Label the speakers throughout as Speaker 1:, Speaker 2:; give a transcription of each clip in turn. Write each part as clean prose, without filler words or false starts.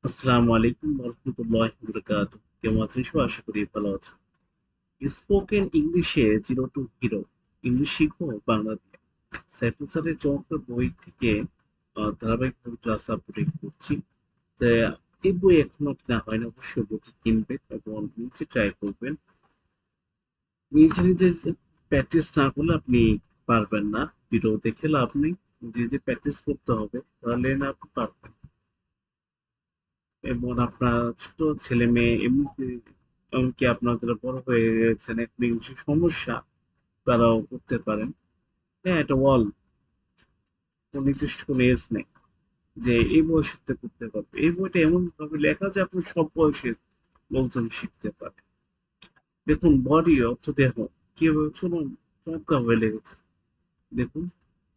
Speaker 1: আসসালামু আলাইকুম ওরহমতুল্লাহি ওয়াবারাকাতুহু। কেমন আছেন সবাই? আশা করি ভালো আছেন। স্পোকেন ইংলিশে জিরো টু হিরো, ইংলিশ শিখবো বাংলা দিয়ে। সাইফুল স্যারের চমৎকার বই থেকে ধারাবাহিকভাবে ক্লাস আপডেট করছি। তা এই বই এখনো কেনা হয়নি, অবশ্যই বইটি কিনবেন এবং নিচে ট্রাই করবেন। নিজে নিজে প্র্যাকটিস না করলে আপনি পারবেন না। ভিডিও দেখে লাভ নেই, নিজে নিজে প্র্যাকটিস করতে হবে, তাহলে না আপনি পারবেন। এবং আপনার ছোট ছেলে মেয়ে এমনকি আপনার যারা বড় হয়ে গেছেন এখন ইংলিশের সমস্যা, তারাও করতে পারেন। হ্যাঁ, এটা নির্দিষ্ট কোনো এজ নেই যে এই বয়সে করতে পারবে। এই বইটা এমন ভাবে লেখা যে আপনি সব বয়সের লোকজন শিখতে পারে। দেখুন, বডি অর্থ দেহ কিভাবে চলুন চমৎকার ভাবে লেগেছে। দেখুন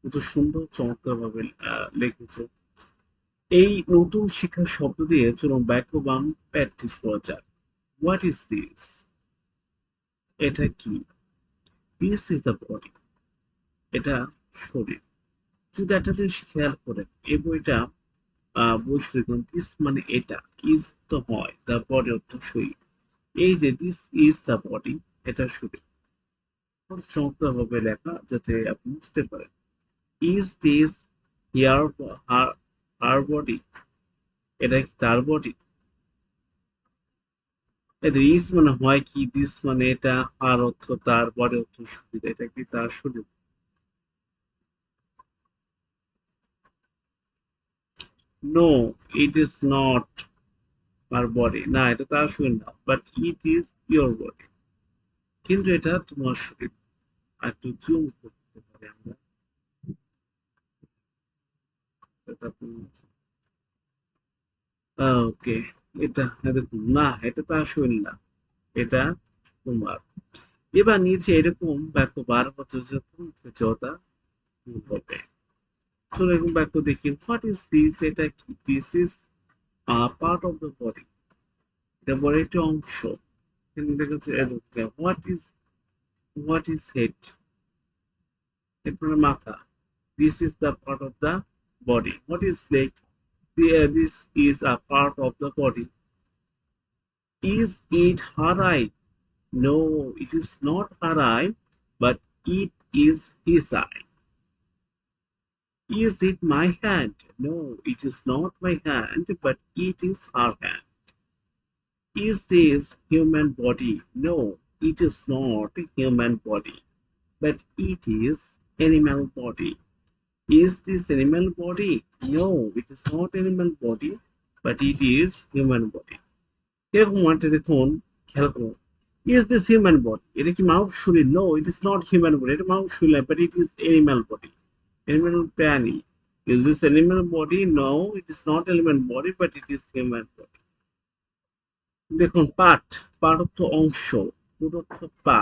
Speaker 1: কত সুন্দর চমৎকার ভাবে লিখেছে। এই নতুন শিক্ষার শব্দ দিয়ে চলুন বাক্য বানান প্র্যাকটিস করা যাক। What is this? এটা কি? This is the body. এটা শরীর। যদি একটা জিনিস খেয়াল করেন, এই বইটা বই শুরু করুন, দিস মানে এটা, ইজ তো হয়, দ্য বডি অর্থ শরীর। এই যে দিস ইজ দ্য বডি, এটা শরীর। চমৎকার ভাবে লেখা যাতে আপনি বুঝতে পারেন। Is this here her her body? এটা কি তার বডি? ইজ মানে হয় কি, দিস মানে এটা, হার অর্থ তার, বডি অর্থ শরীর, এটা কি তার শরীর? No, it is not her body, না এটা তার শরীর না, but it is your body. কিন্তু এটা তোমার শরীর। আর একটু জুম করতে পারি আমরা। ওকে, এটা দেখুন, না এটা তার শরীর না, এটা তোমার। এবার নিচে এরকম বাক্য বার হচ্ছে যখন জতা ভুল হবে। চলো এরকম বাক্য দেখি। What is this? এটা কি? This is part of the body. এটা বড় একটি অংশ। এখানে দেখা যাচ্ছে হোয়াট ইজ হেড? এরপরে মাথা। This is the part of the body. What is leg? This is a part of the body. Is it her eye? No, it is not her eye, but it is his eye. Is it my hand? No, it is not my hand, but it is her hand. Is this human body? No, it is not human body, but it is animal body. Is this animal body? No, it is not animal body, but it is human body. এরকম একটা দেখুন, খেয়াল করুন। Is this human body? এটা কি মানুষ শরীর? No, it is not human body. এটা মানুষ শরীর নয়, but it is animal body. Animal প্রাণী। Is this animal body? No, it is not animal body, but it is human body. দেখুন, পার্ট, পার্ট অর্থ অংশ, ফুট অর্থ পা,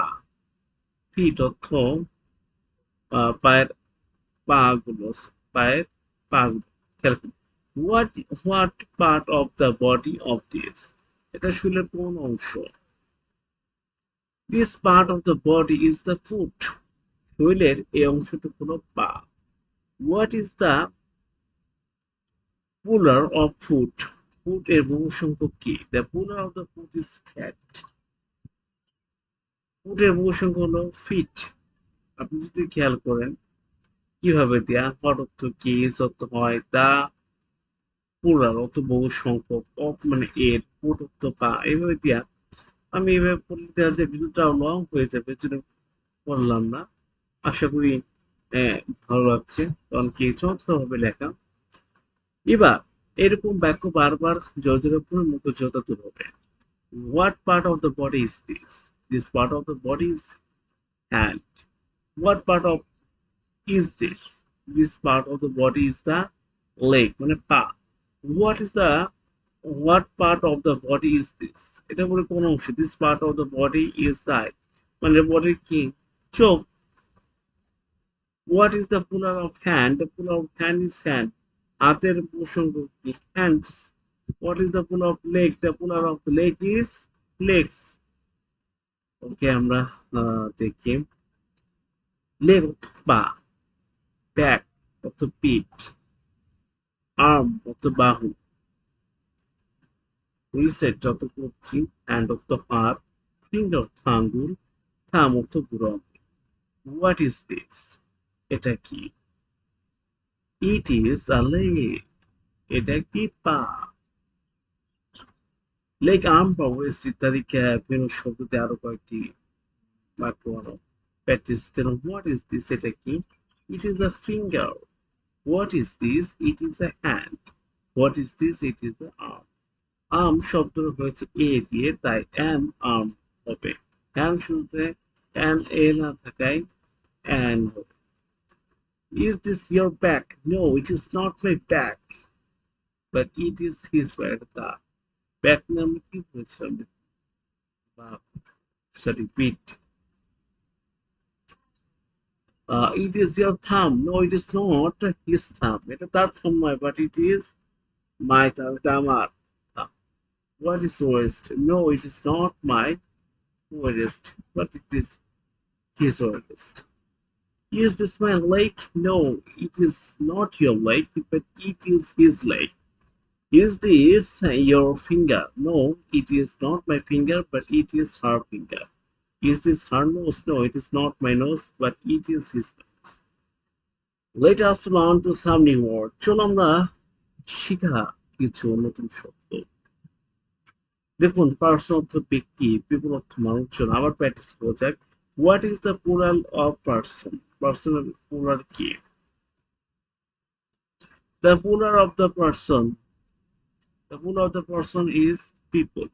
Speaker 1: ফিট অর্থ পায়ের পা গুলো, পায়ের পা গুলো। খেয়াল করুন। What what part of the body of this? এটা শরীরের কোন অংশ? This part of the body is the foot. শরীরের এই অংশটি হলো পা। What is the plural of foot? Foot এর বহু সংখ্যক কি? The plural of the foot is feet. Foot এর বহু সংখ্যক হলো ফিট। আপনি যদি খেয়াল করেন কিভাবে দেয়া, হট অর্থ কি, ইজ অর্থ হয়, দা পুলার অর্থ বহু সংখ্যক, অফ মানে এর, ফুট অর্থ পা, এইভাবে দেয়া। আমি এভাবে পড়লে দেখা যায় ভিডিওটা লং হয়ে যাবে, এজন্য করলাম না। আশা করি ভালো লাগছে, কারণ কি চমৎকার ভাবে লেখা। এবার এরকম বাক্য বারবার জর্জের উপর মুখ যথাতুর হবে। What part of the body is this? This part of the body is hand. What part of is this? This part of the body is the leg মানে পা। What is the what part of the body is this? এটা বলে কোন অংশ? This part of the body is the eye, মানে বডির কি? চোখ। What is the plural of hand? The plural of hand is hand, হাতের প্রসঙ্গ কি? Hands. What is the plural of leg? The plural of leg is legs. Okay, আমরা দেখি। Leg অর্থ পা, ব্যাক অর্থ পিঠ, আর্ম অর্থ বাহু, রিসেট যত করছি, হ্যান্ড অফ দ্য হাত, ফিঙ্গার অর্থ আঙ্গুল, থাম অর্থ বুড়ো আঙ্গুল। What is this? এটা কি? It is a leg. এটা কি পা? লেগ, আর্ম, পা, ওয়েস্ট ইত্যাদি বিভিন্ন শব্দতে আরো কয়েকটি বাক্য আনো। প্র্যাকটিস যেন। What is this? এটা কি? It is a finger. What is this? It is a hand. What is this? It is a arm. Arm শব্দ হয়েছে এ দিয়ে, তাই অ্যান আর্ম হবে। অ্যান শুরুতে অ্যান এ না থাকায় অ্যান হবে। Is this your back? No, it is not my back, but it is his back. The back নামে কি বলছিলাম? সরি, পিট। It is your thumb. No, it is not his thumb. এটা তার thumb নয়, but it is my thumb. এটা আমার thumb. What is waist? No, it is not my waist, but it is his waist. Is this my leg? No, it is not your leg, but it is his leg. Is this your finger? No, it is not my finger, but it is her finger. Is this her nose? No, it is not my nose, but it is his nose. Let us learn to some new word. চলো আমরা শিখা কিছু নতুন শব্দ। দেখুন, person অর্থ ব্যক্তি, people অর্থ মানুষজন। আবার প্র্যাকটিস করা যাক। What is the plural of person? পার্সনের প্লুরাল কি? The plural of the person, the plural of the person is people.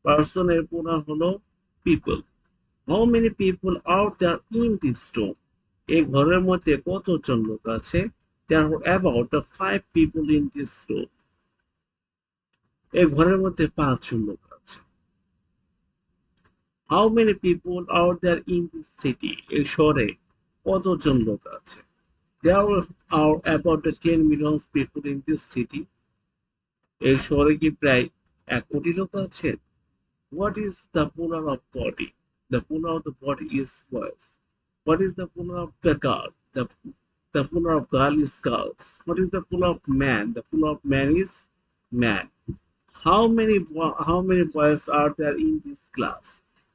Speaker 1: পার্সনের প্লুরাল হলো people. How many people are there in this room? এই ঘরের মধ্যে কতজন লোক আছে? There are about 5 people in this room. এই ঘরের মধ্যে 5 জন লোক আছে। How many people are there in this city? এই শহরে কতজন লোক আছে? There are about 10 million people in this city. এই শহরে কি প্রায় 1 কোটি লোক আছে? What is the plural of body? The plural of the body is boys. What is the plural of the girl? The plural of girl is girls. What is the plural of man? The plural of man is man. How many boys are there in this class?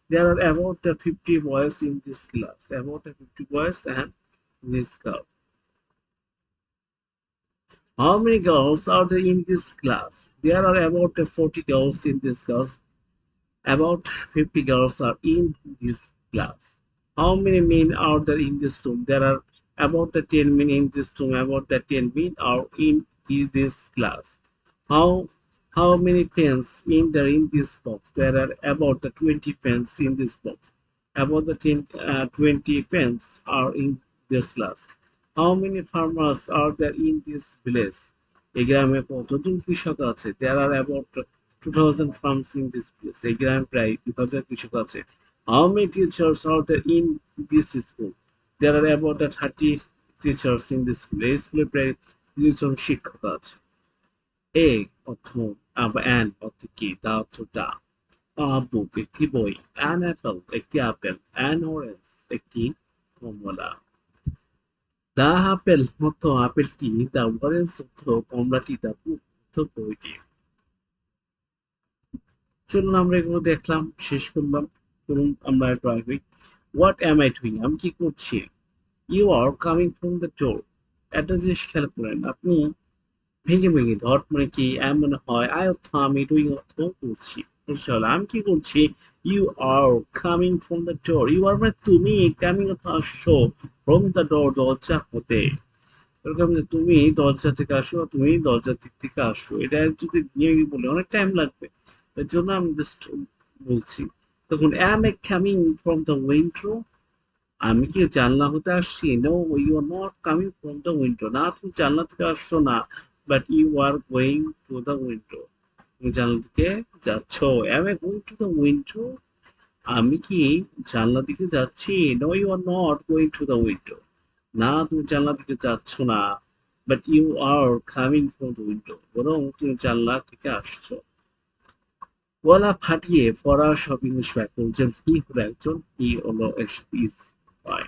Speaker 1: There are about 50 boys in this class. About 50 boys and this girl. How many girls are there in this class? There are about 40 girls in this class. About 50 girls are in this class. How many men are there in this room? There are about 10 men in this room. About 10 men are in this class. How how many pens in there in this box? There are about 20 pens in this box. About 20 pens are in this class. How many farmers are there in this village? এই গ্রামে কতজন কৃষক আছে? There are about 2000 farms in this place. এই গ্রামে প্রায় 2000 কৃষক আছে। How many teachers are there in this school? There are about 30 teachers in this school. এই স্কুলে প্রায় 30 জন শিক্ষক আছে। A অর্থ অ্যান অর্থ কি, দা অর্থ দা। বুক একটি বই, অ্যান অ্যাপল একটি আপেল, অ্যান অরেঞ্জ একটি কমলা। দা আপেল অর্থ আপেলটি, দা অরেঞ্জ অর্থ কমলাটি, দা বুক অর্থ বইটি। চলুন আমরা এগুলো দেখলাম, শেষ করলাম। চলুন আমরা একটু আগে। What am I doing? আমি কি করছি? You are coming from the door. একটা জিনিস খেয়াল করেন, আপনি ভেঙে ভেঙে ডট মানে কি, এম মানে হয়, আই অর্থ আমি, ডুইং অর্থ করছি। আমি কি করছি? You are coming from the door. You are মানে তুমি, কামিং অর্থ আসছো, ফ্রম দ্য ডোর দরজা হতে। এরকম যে তুমি দরজা থেকে আসো, তুমি দরজার দিক থেকে আসো, এটা যদি নিয়ে বলে অনেক টাইম লাগবে। এর জন্য আমি জাস্ট বলছি। তখন am I coming from the window? আমি কি জানলা হতে আসছি? No, you are not coming from the window. না, তুমি জানলা থেকে আসছো না, but you are going to the window. তুমি জানলা দিকে যাচ্ছ। Am I going to the window? আমি কি জানলা দিকে যাচ্ছি? No, you are not going to the window. না, তুমি জানলা দিকে যাচ্ছ না, but you are coming from the window. বরং তুমি জানলা থেকে আসছো। গলা ফাটিয়ে পড়া সব ইংলিশ ব্যাকরণ বলছেন। হি হলো একজন, হি হলো ইজ হয়।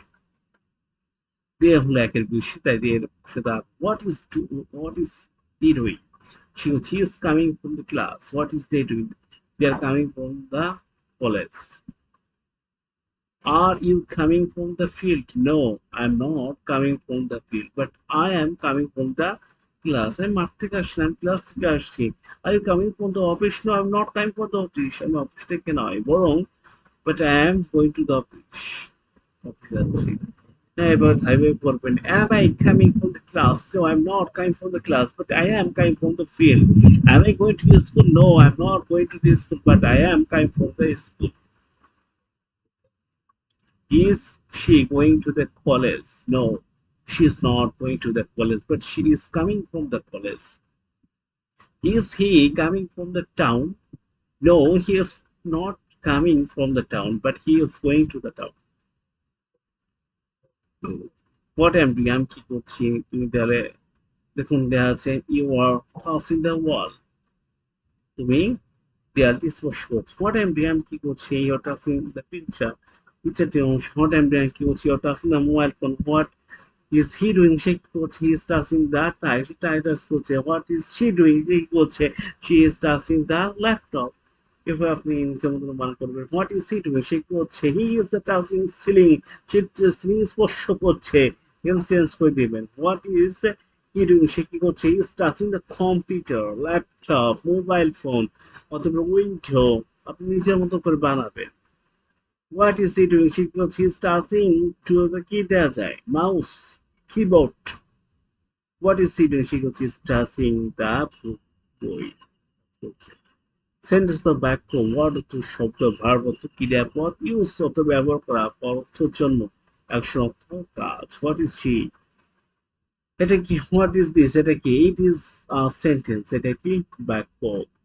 Speaker 1: দে হলো একের বেশি, তাই দিয়ে সেটা what is he doing? He is coming from the class. What is they doing? They are coming from the college. Are you coming from the field? No, I'm not coming from the field, but I am coming from the class. I'm মাঠ থেকে আসছি, আমি class থেকে আসছি। Are you coming from the office? No, I'm not coming from the office. আমি office থেকে নয়, বরং but I am going to the office. অফিসে যাচ্ছি। হ্যাঁ, এবার হাইওয়ে করবেন। Am I coming from the class? No, I'm not coming from the class, but I am coming from the field. Am I going to the school? No, I'm not going to the school, but I am coming from the school. Is she going to the college? No, she is not going to the college, but she is coming from the college. Is he coming from the town? No, he is not coming from the town, but he is going to the town. What am doing? আমি কি করছি? তুমি তাহলে দেখুন দেয়া আছে you are tossing the wall. তুমি দেয়ালটি স্পর্শ করছো। What am doing? আমি কি করছি? You are tossing the picture. পিকচারটি অংশ। What am doing? আমি কি করছি? You are tossing the mobile phone. What is he doing? She করছে he is touching the tie. She tie touch করছে। What is she doing? সে করছে she is touching the laptop. এভাবে আপনি নিজের মতো মান করবেন। What is he doing? সে করছে he is the touching ceiling. Say ceiling স্পর্শ করছে। এখানে চেঞ্জ করে দিবেন। What is he doing? সে কি করছে he is touching the computer, laptop, mobile phone অথবা উইন্ডো। আপনি নিজের মতো করে বানাবেন। What is he doing? She goes, he's touching to the key দেয়া যায় mouse, keyboard. What is he doing? She goes, he's touching the boy. Sentence তো বাক্য ওয়ার্ড অর্থ শব্দ ভার্ব অর্থ ক্রিয়াপদ ইউজ অর্থ ব্যবহার করা অর্থের জন্য অ্যাকশন অর্থ কাজ হোয়াট ইজ শি এটা কি হোয়াট ইজ দিস এটা কি ইট ইজ সেন্টেন্স এটা কি বাক্য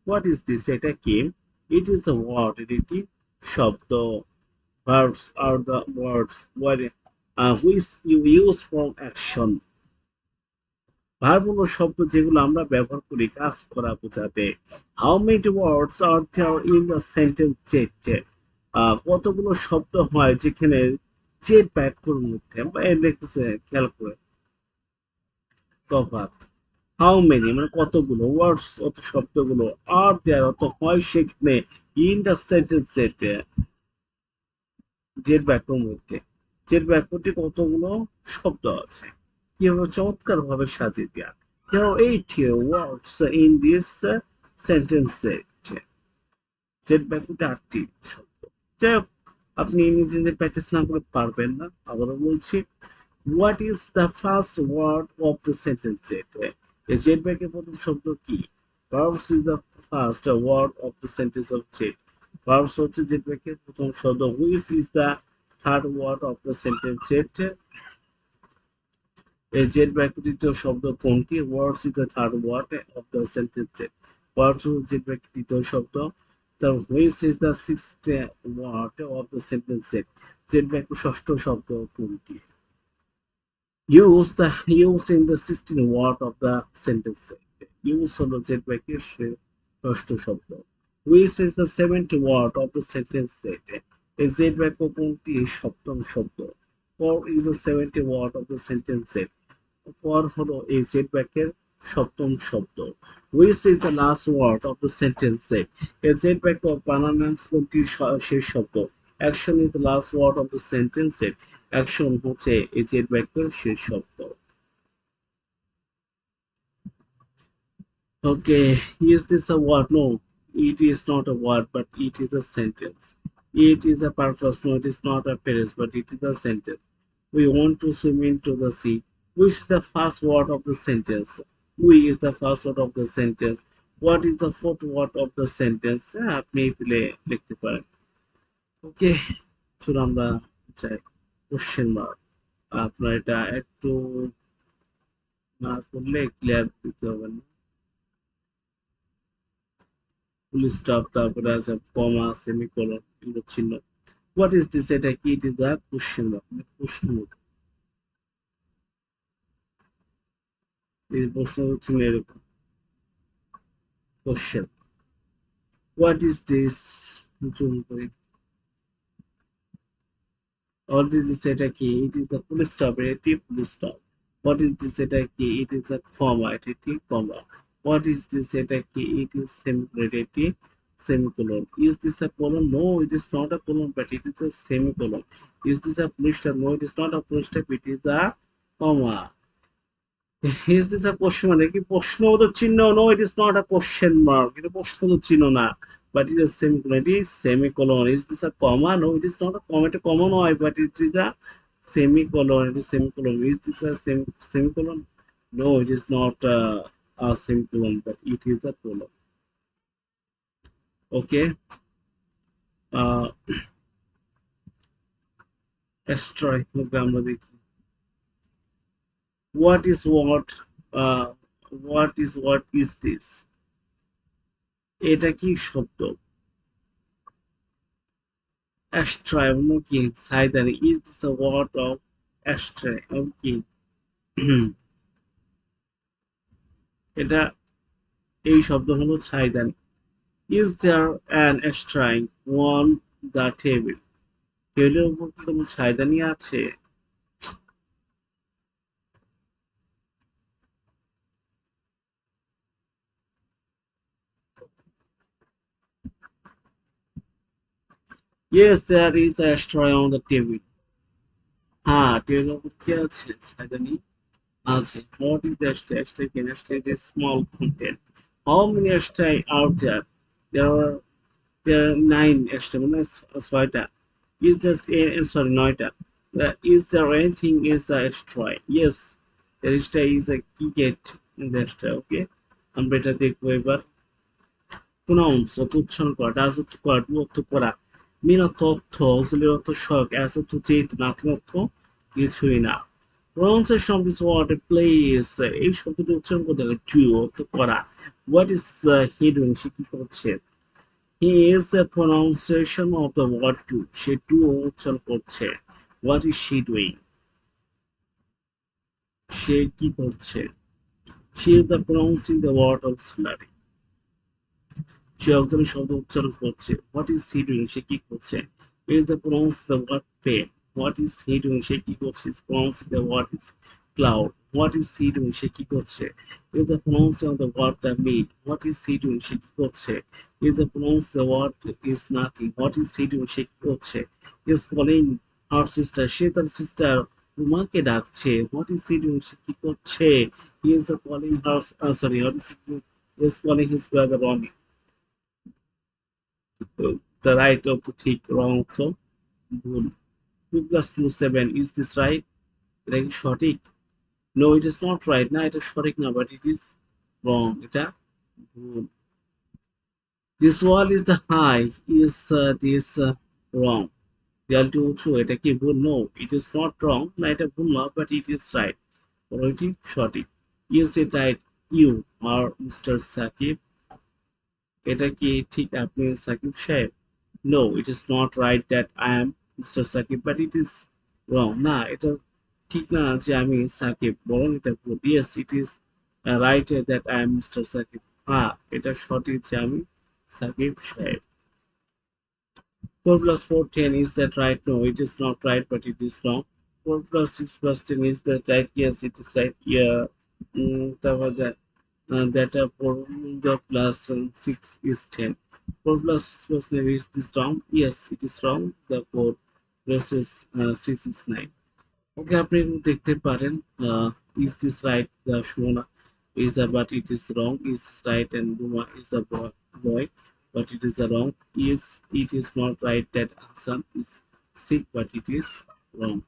Speaker 1: হোয়াট ইজ দিস এটা কি ইট ইজ আ ওয়ার্ড এটা কি শব্দ verbs are the words which you use for action verb হলো শব্দ যেগুলো আমরা ব্যবহার করি কাজ করা বোঝাতে how many words are there in the sentence চেট কতগুলো শব্দ হয় যেখানে চেট বাক্যের মধ্যে লিখেছে খেয়াল করে তফাৎ হাউ মেনি মানে কতগুলো ওয়ার্ডস অত শব্দগুলো আর দেয়ার অত হয় সেখানে ইন দ্য সেন্টেন্স চেটে জেট বাক্যের মধ্যে জেট বাক্যটি কতগুলো শব্দ আছে কিভাবে চমৎকার ভাবে সাজিয়ে দেওয়া there are 8 words in this sentence set jet বাক্যটি 8টি শব্দ যাই হোক আপনি নিজে নিজে প্র্যাকটিস না করে পারবেন না আবারও বলছি what is the first word of the sentence set এই জেট বাক্যের প্রথম শব্দ কি verbs is the first word of the sentence of jet verbs হচ্ছে জেট বাক্যের প্রথম শব্দ which is the third word of the sentence jet এই জেট বাক্যের দ্বিতীয় শব্দ কোনটি words is the third word of the sentence jet verbs হচ্ছে জেট বাক্যের তৃতীয় শব্দ the which is the sixth word of the sentence jet jet বাক্যের ষষ্ঠ শব্দ কোনটি use in the 16th word of the sentence set use হলো jet বাক্যের ষষ্ঠ শব্দ which is the seventh word of the sentence set এই Z বাক্য কোনটি সপ্তম শব্দ for is the seventh word of the sentence set for হলো এই জেড বাক্যের সপ্তম শব্দ which is the last word of the sentence set এই জেড বাক্য বানান কোনটি শেষ শব্দ action is the last word of the sentence set action হচ্ছে এই জেড বাক্যের শেষ শব্দ okay is this a word no it is not a word but it is a sentence it is a purpose no it is not a phrase but it is a sentence we want to swim into the sea which is the first word of the sentence we is the first word of the sentence what is the fourth word of the sentence আপনি পেলে লিখতে পারেন ওকে চলুন আমরা যাই question mark আপনার এটা একটু না করলে ক্লিয়ার দিতে হবে না ফুল স্টপ তারপরে আছে কমা সেমিকোলন এগুলো চিহ্ন হোয়াট ইজ দিস এটা কি it is a question mark প্রশ্ন এই প্রশ্ন হচ্ছে এরকম question what is this zoom করে হোয়াট ইজ দিস এটা কি it is a full stop এটি full stop what is this এটা কি ইট ইজ আ কমা এটি কমা What is this? এটা কি? It is semicolon. এটি semicolon. Is this a colon? No, it is not a colon, but it is a semicolon. Is this a full stop? No, it is not a full stop, it is a comma. Is this a question mark? কি প্রশ্নবোধক চিহ্ন? No, it is not a question mark. এটা প্রশ্নবোধক চিহ্ন না, but it is semicolon. It is semicolon. Is this a comma? No, it is not a comma. এটা comma নয়, but it is a semicolon. It is semicolon. Is this a semicolon? No, it is not a semicolon, but it is a colon. Okay. Uh, Astroy. Okay, আমরা দেখি। What is what? Uh, what is this? এটা কি শব্দ? Astray কি? সাইদানি। Is this a word of astray? Okay. এটা এই শব্দ হলো ছাইদানি। Is there an astray on the table? টেবিলের উপর কি কোনো ছাইদানি আছে? Yes, there is a astray on the table. হ্যাঁ, টেবিলের উপর কি আছে? ছাইদানি আছে। What is the astray? Astray can astray is small content. How many astray are there? There are 9 astray, মানে 6টা। Is there sorry 9টা? Is there anything is the astray? Yes, there is a key gate in the astray. Okay, আমরা এটা দেখবো এবার। Pronounce অর্থ উচ্চারণ করা, does অর্থ করা, do অর্থ করা, mean অর্থ অর্থ, auxiliary অর্থ সহায়ক, as অর্থ যেহেতু, nothing অর্থ কিছুই না। Pronunciation of this word plays, এই শব্দটি উচ্চারণ করতে গেলে do অর্থ করা। What is he doing? সে কি করছে? He is a pronunciation of the word do, say do উচ্চারণ করছে। What is she doing? সে কি করছে? She is the pronouncing the word auxiliary, say auxiliary শব্দ উচ্চারণ করছে। What is he doing? সে কি করছে? Is the pronounce the word pen. What is he doing? সে কি করছে? Is pronouncing the word is cloud. What is he doing? সে কি করছে? Is the pronouncing of the word the meat. What is he doing? সে কি করছে? Is the pronounce the word is nothing. What is he doing? সে কি করছে? Is calling her sister. সে তার sister রুমাকে ডাকছে। What is he doing? সে কি করছে? He is calling her sorry, what is he doing? He is calling his brother Ronnie. The right of the ঠিক, wrong অর্থ ভুল। 2 plus 2 7, is this right? এটা কি সঠিক? No, it is not right. না, এটা সঠিক না, but it is wrong. এটা ভুল। This wall is the high. Is this wrong? দেয়ালটি উঁচু, এটা কি ভুল? No, it is not wrong. না, এটা ভুল না, but it is right. এটি সঠিক। Is it right? You are Mr. Sakib. এটা কি ঠিক, আপনি সাকিব সাহেব? No, it is not right that I am Mr. Sakib, but it is wrong. না, এটা ঠিক না যে আমি সাকিব, বরং এটা ভুল। Yes, it is right that I am Mr. Sakib. হ্যাঁ, এটা সঠিক যে আমি সাকিব সাহেব। 4 plus 4 10, is that right? No, it is not right, but it is wrong. 4 plus 6 plus 10, is that right? Yes, it is right. Yeah. তারপর that 4 plus 6 is 10. 4 plus 6 plus 9, is this wrong? Yes, it is wrong. The 4 plus 6 is 9. Okay, আপনি দেখতে পারেন। Is this right? The Shona is the, but it is wrong. Is right, and Buma is the boy, but it is the wrong. Is it is not right that Hassan is sick, but it is wrong.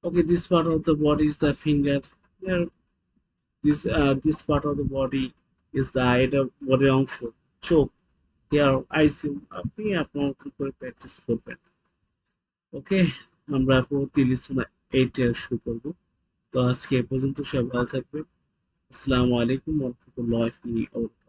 Speaker 1: Okay, this part of the body is the finger. Here, this part of the body is the eye, the body অংশ, চোখ। Here, ICU, আপনি আপনার করে practice করবেন। ওকে, আমরা পরবর্তী listen 8 শুরু করব। তো আজকে এ পর্যন্ত, সবাই ভালো থাকবেন। আসসালামু আলাইকুম ওয়া রাহমাতুল্লাহি ওয়া বারাকাতুহু।